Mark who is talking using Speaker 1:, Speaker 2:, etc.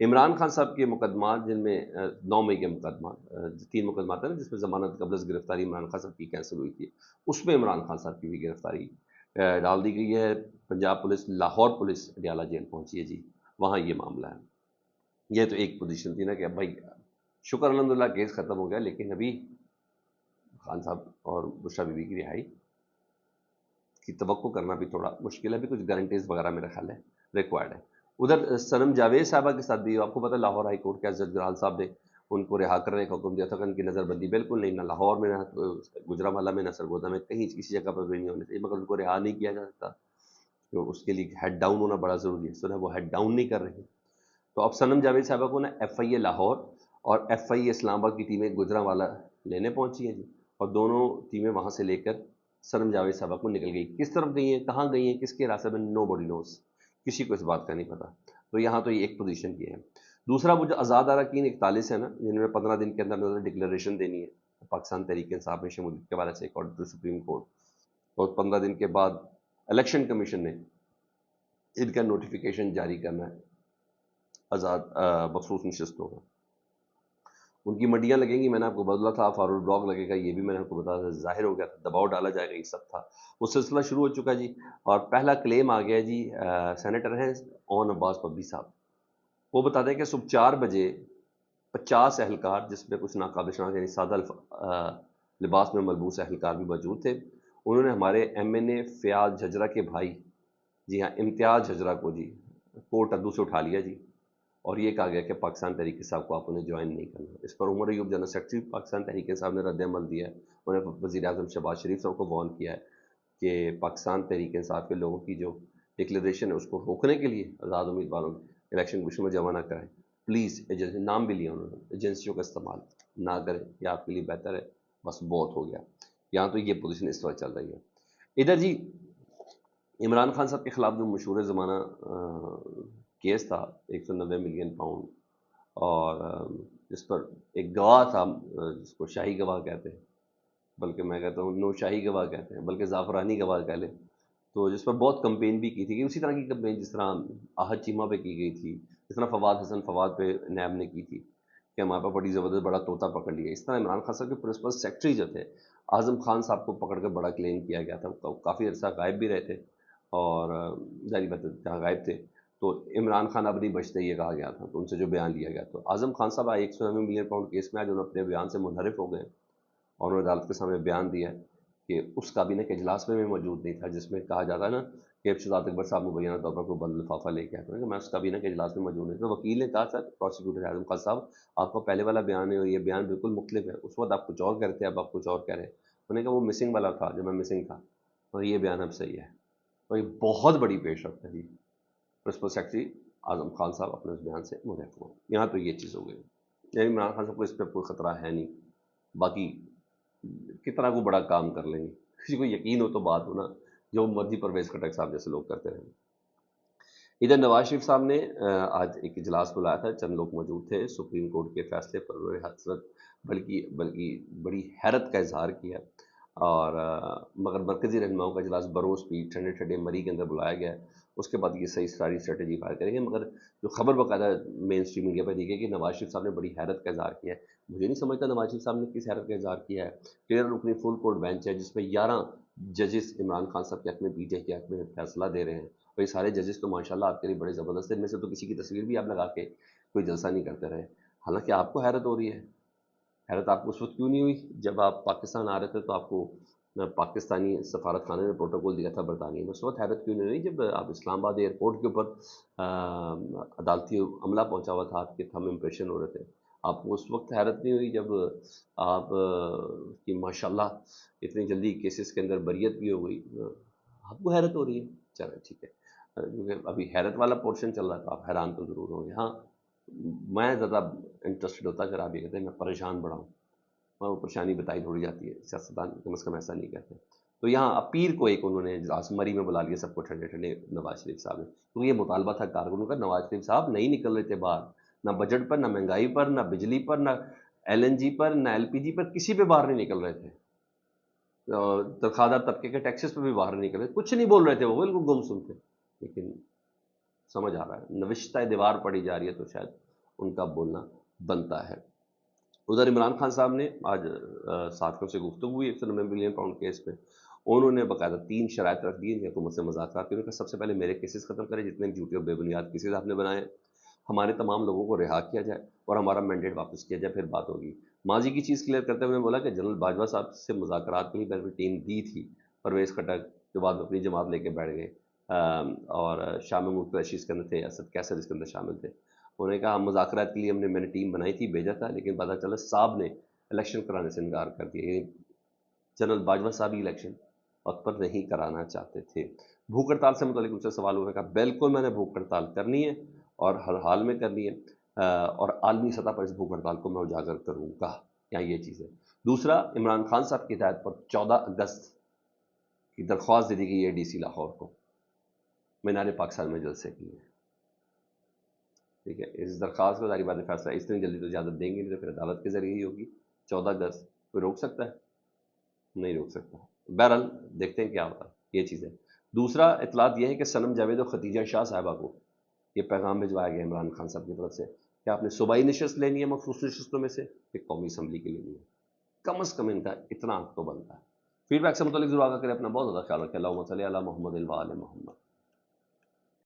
Speaker 1: عمران خان صاحب کے مقدمات جن میں 9 مئی کے مقدمات 3 مقدمات ہیں نا جس میں ضمانت قبل از گرفتاری عمران خان صاحب کی کینسل ہوئی تھی، اس میں عمران خان صاحب کی بھی گرفتاری ڈال دی گئی ہے۔ Punjab police, Lahore police Adiala jail پہنچی ہے جی، وہاں یہ معاملہ ہے۔ یہ تو ایک پوزیشن تھی نا کہ بھائی شکر الحمدللہ کیس ختم ہو گیا، لیکن ابھی خان صاحب اور بشرا بی بی کی رہائی کی توقع کرنا بھی تھوڑا مشکل ہے، بھی کچھ گارنٹیز وغیرہ میرا خیال ہے ریکوائرڈ ہے۔ ادھر صنم جاوید صاحبہ کے ساتھ بھی آپ کو پتہ لاہور ہائی کورٹ کے جج گرال صاحب نے ان کو رہا کرنے کا حکم دیا تھا کہ ان کی نظر بندی بالکل نہیں، نہ لاہور میں، نہ گجرانوالہ میں، نہ سرگودا میں، کہیں کسی جگہ پر بھی نہیں ہونے چاہیے، مگر ان کو رہا نہیں کیا جا سکتا، تو اس کے لیے ہیڈ ڈاؤن ہونا بڑا ضروری ہے، سنا وہ ہیڈ ڈاؤن نہیں کر رہے ہیں۔ تو اب صنم جاوید صاحبہ کو نا ایف آئی اے لاہور اور ایف آئی اے اسلام آباد کی ٹیمیں گجرانوالہ لینے پہنچی ہیں جی، اور دونوں ٹیمیں وہاں سے لے کر صنم جاوید صاحبہ کو نکل گئی۔ کس طرف گئی ہیں، کہاں گئی ہیں، کس کے راستے میں، نو باڈی نوز، کسی کو اس بات کا نہیں پتا۔ تو یہاں تو یہ ایک پوزیشن کی ہے۔ دوسرا وہ جو آزاد اراکین 41 ہے نا، جنہوں نے 15 دن کے اندر اندر ڈکلریشن دینی ہے پاکستان تحریک انصاف میں شمولیت کے حوالے سے اکارڈنگ ٹو سپریم کورٹ، اور 15 دن کے بعد الیکشن کمیشن نے ان کا نوٹیفیکیشن جاری کرنا ہے آزاد مخصوص نشستوں کا۔ ان کی منڈیاں لگیں گی، میں نے آپ کو بدلا تھا، فارورڈ بلاک لگے گا، یہ بھی میں نے آپ کو بتایا تھا، ظاہر ہو گیا تھا، دباؤ ڈالا جائے گا، یہ سب تھا، وہ سلسلہ شروع ہو چکا جی۔ اور پہلا کلیم آ گیا جی، سینیٹر ہیں اون عباس پبی صاحب، وہ بتا دیں کہ صبح 4 بجے 50 اہلکار، جس میں کچھ ناقابل شناخت یعنی سادہ لباس میں ملبوس اہلکار بھی موجود تھے، انہوں نے ہمارے ایم این اے فیاض جھجرا کے بھائی، جی ہاں امتیاز جھجرا کو جی کوٹ ادو سے اٹھا لیا جی، اور یہ کہا گیا کہ پاکستان تحریک انصاف کو آپ انہیں جوائن نہیں کرنا۔ اس پر عمر ایوب جنرل سیکرٹری پاکستان تحریک انصاف نے رد عمل دیا ہے، انہوں نے وزیر اعظم شہباز شریف صاحب کو وارن کیا ہے کہ پاکستان تحریک انصاف کے لوگوں کی جو ڈکلریشن ہے اس کو روکنے کے لیے آزاد امیدواروں الیکشن کمیشن میں جمع نہ کریں، پلیز ایجنسی نام بھی لیا انہوں نے، ایجنسیوں کا استعمال نہ کریں، یہ آپ کے لیے بہتر ہے، بس بہت ہو گیا۔ یہاں تو یہ پوزیشن اس وقت چل رہی ہے۔ ادھر جی عمران خان صاحب کے خلاف جو مشہور زمانہ کیس تھا 190 ملین پاؤنڈ، اور جس پر ایک گواہ تھا جس کو شاہی گواہ کہتے ہیں، بلکہ میں کہتا ہوں نو شاہی گواہ کہتے ہیں، بلکہ زعفرانی گواہ کہہ لیں، تو جس پر بہت کمپین بھی کی تھی، کہ اسی طرح کی کمپین جس طرح آہد چیمہ پہ کی گئی تھی، جس طرح فواد حسن فواد پہ نیب نے کی تھی کہ ہمارے پاس بڑی زبردست بڑا طوطا پکڑ لیا، اس طرح عمران خان صاحب کے پرنسپل سیکرٹری جو تھے اعظم خان صاحب کو پکڑ کر بڑا کلیم کیا گیا تھا، کافی عرصہ غائب بھی رہے تھے، اور ظاہری بات ہے جہاں غائب تھے تو عمران خان اب نہیں بچتے یہ کہا گیا تھا، تو ان سے جو بیان لیا گیا، تو اعظم خان صاحب 190 ملین پاؤنڈ کیس میں آج انہوں نے اپنے بیان سے منحرف ہو گئے، اور انہوں نے عدالت کے سامنے بیان دیا ہے کہ اس کابینہ کے اجلاس میں بھی موجود نہیں تھا جس میں کہا جاتا ہے نا کہ شہزاد اکبر صاحب مبینہ طور پر کوئی بند لفافہ لے کے آتے ہیں، کہ میں اس کابینہ کے اجلاس میں موجود نہیں تھا۔ وکیل نے کہا سر پروسیکیوٹر اعظم خان صاحب آپ کا پہلے والا بیان ہے اور یہ بیان بالکل مختلف ہے، اس وقت آپ کچھ اور کہتے ہیں، اب آپ کچھ اور کہہ رہے ہیں، انہوں نے کہا وہ مسنگ والا تھا جب میں مسنگ تھا، اور یہ بیان اب صحیح ہے، اور یہ بہت بڑی پیش رفت ہے جی، پرنسپل سیکرٹری اعظم خان صاحب اپنے اس بیان سے منحرف ہو، یہاں تو یہ چیز ہو گئی، یعنی عمران خان صاحب کو اس پہ کوئی خطرہ ہے نہیں، باقی کتنا کو بڑا کام کر لیں گے، کسی کو یقین ہو تو بات ہونا، جو مرضی پرویز خٹک صاحب جیسے لوگ کرتے رہیں۔ ادھر نواز شریف صاحب نے آج ایک اجلاس بلایا تھا، چند لوگ موجود تھے، سپریم کورٹ کے فیصلے پر انہوں نے حسرت بلکہ بڑی حیرت کا اظہار کیا، اور مگر مرکزی رہنماؤں کا اجلاس برو اسپیڈ ٹھنڈے ٹھنڈے مری کے اندر بلایا گیا ہے، اس کے بعد یہ صحیح ساری اسٹریٹجی فائر کریں گے، مگر جو خبر باقاعدہ مین اسٹریم میڈیا پہ دی گئی کہ نواز شریف صاحب نے بڑی حیرت کا اظہار کیا ہے، مجھے نہیں سمجھتا نواز شریف صاحب نے کس حیرت کا اظہار کیا ہے۔ 13 رکنی فل کورٹ بینچ ہے جس میں 11 ججز عمران خان صاحب کے حق میں پی ٹی آئی کے حق میں فیصلہ دے رہے ہیں، اور یہ سارے ججز تو ماشاءاللہ آپ کے لیے بڑے زبردست ہیں، ان میں سے تو کسی کی تصویر بھی آپ لگا کے کوئی جلسہ نہیں کرتے رہے، حالانکہ آپ کو حیرت ہو رہی ہے۔ حیرت آپ کو اس وقت کیوں نہیں ہوئی جب آپ پاکستان آ رہے تھے تو آپ کو پاکستانی سفارت خانے نے پروٹوکول دیا تھا برطانیہ میں، اس وقت حیرت کیوں نہیں ہوئی جب آپ اسلام آباد ایئرپورٹ کے اوپر عدالتی عملہ پہنچا ہوا تھا، آپ کے تھم امپریشن ہو رہے تھے، آپ کو اس وقت حیرت نہیں ہوئی جب آپ کی ماشاءاللہ اتنی جلدی کیسز کے اندر بریت بھی ہو گئی، آپ کو حیرت ہو رہی ہے؟ چلیں ٹھیک ہے، کیونکہ ابھی حیرت والا پورشن چل رہا ہے تو آپ حیران تو ضرور ہوں گے۔ ہاں میں زیادہ انٹرسٹڈ ہوتا اگر آپ یہ کہتے ہیں میں پریشان بڑا ہوں، وہ پریشانی بتائی تھوڑی جاتی ہے، سیاستدان کم از کم ایسا نہیں کہتے۔ تو یہاں پیر کو ایک انہوں نے اجلاس مری میں بلا لیا سب کو ٹھنڈے ٹھنڈے نواز شریف صاحب نے، کیونکہ یہ مطالبہ تھا کارکنوں کا، نواز شریف صاحب نہیں نکل رہے تھے باہر، نہ بجٹ پر، نہ مہنگائی پر، نہ بجلی پر، نہ ایل این جی پر، نہ ایل پی جی پر، کسی پہ باہر نہیں نکل رہے تھے، درخواردار طبقے کے ٹیکسز پہ بھی باہر نہیں نکل رہے، کچھ نہیں بول رہے تھے، وہ بالکل گم سم تھے، لیکن سمجھ آ رہا ہے، نوشتہ دیوار پڑھی جا رہی ہے تو شاید ان کا بولنا بنتا ہے۔ ادھر عمران خان صاحب نے آج صحافیوں سے گفتگو ہوئی 190 بلین پاؤنڈ کیس پہ، انہوں نے باقاعدہ 3 شرائط رکھ دی ہیں کہ حکومت سے مذاکرات کے، سب سے پہلے میرے کیسز ختم کریں جتنے جھوٹے اور بے بنیاد کیسز آپ نے بنائے ہیں، ہمارے تمام لوگوں کو رہا کیا جائے اور ہمارا مینڈیٹ واپس کیا جائے، پھر بات ہوگی۔ ماضی کی چیز کلیئر کرتے ہوئے بولا کہ جنرل باجوہ صاحب سے مذاکرات کے لیے پہلے ٹیم دی تھی، پرویز خٹک جو بعد میں اپنی جماعت لے کے بیٹھ گئے، اور شامل ملک قریشی اس کے اندر تھے، اسد کیسر اس کے اندر شامل تھے، انہوں نے کہا ہم مذاکرات کے لیے میں نے ٹیم بنائی تھی، بھیجا تھا، لیکن پتہ چلا صاحب نے الیکشن کرانے سے انکار کر دیا، یعنی جنرل باجوہ صاحب ہی الیکشن وقت پر نہیں کرانا چاہتے تھے۔ بھوک ہڑتال سے متعلق ان سے سوال ہوا، کہا بالکل میں نے بھوک ہڑتال کرنی ہے اور ہر حال میں کرنی ہے، اور عالمی سطح پر اس بھوک ہڑتال کو میں اجاگر کروں گا، یہاں یہ چیز ہے۔ دوسرا، عمران خان صاحب کی ہدایت پر 14 اگست کی درخواست دے دی گئی ہے ڈی سی لاہور کو، مینار پاکستان میں جلسے کے لیے، ٹھیک ہے۔ اس درخواست کو ظاہری بات ہے فیصلہ اتنی جلدی تو اجازت دیں گے نہیں، تو پھر عدالت کے ذریعے ہی ہوگی۔ 14 اگست کوئی روک سکتا ہے؟ نہیں روک سکتا۔ بہرحال دیکھتے ہیں کیا ہوتا ہے، یہ چیز ہے۔ دوسرا اطلاعات یہ ہے کہ صنم جاوید اور ختیجہ شاہ صاحبہ کو یہ پیغام بھجوایا گیا عمران خان صاحب کی طرف سے کہ آپ نے صوبائی نشست لینی ہے مخصوص نشستوں میں سے، ایک قومی اسمبلی کی لینی ہے، کم از کم ان کا اتنا حق تو بنتا ہے۔ فیڈ بیک سے متعلق ضرور آگاہ کریں، اپنا بہت زیادہ خیال رکھیں۔ اللہم صلی علی محمد و آل محمد۔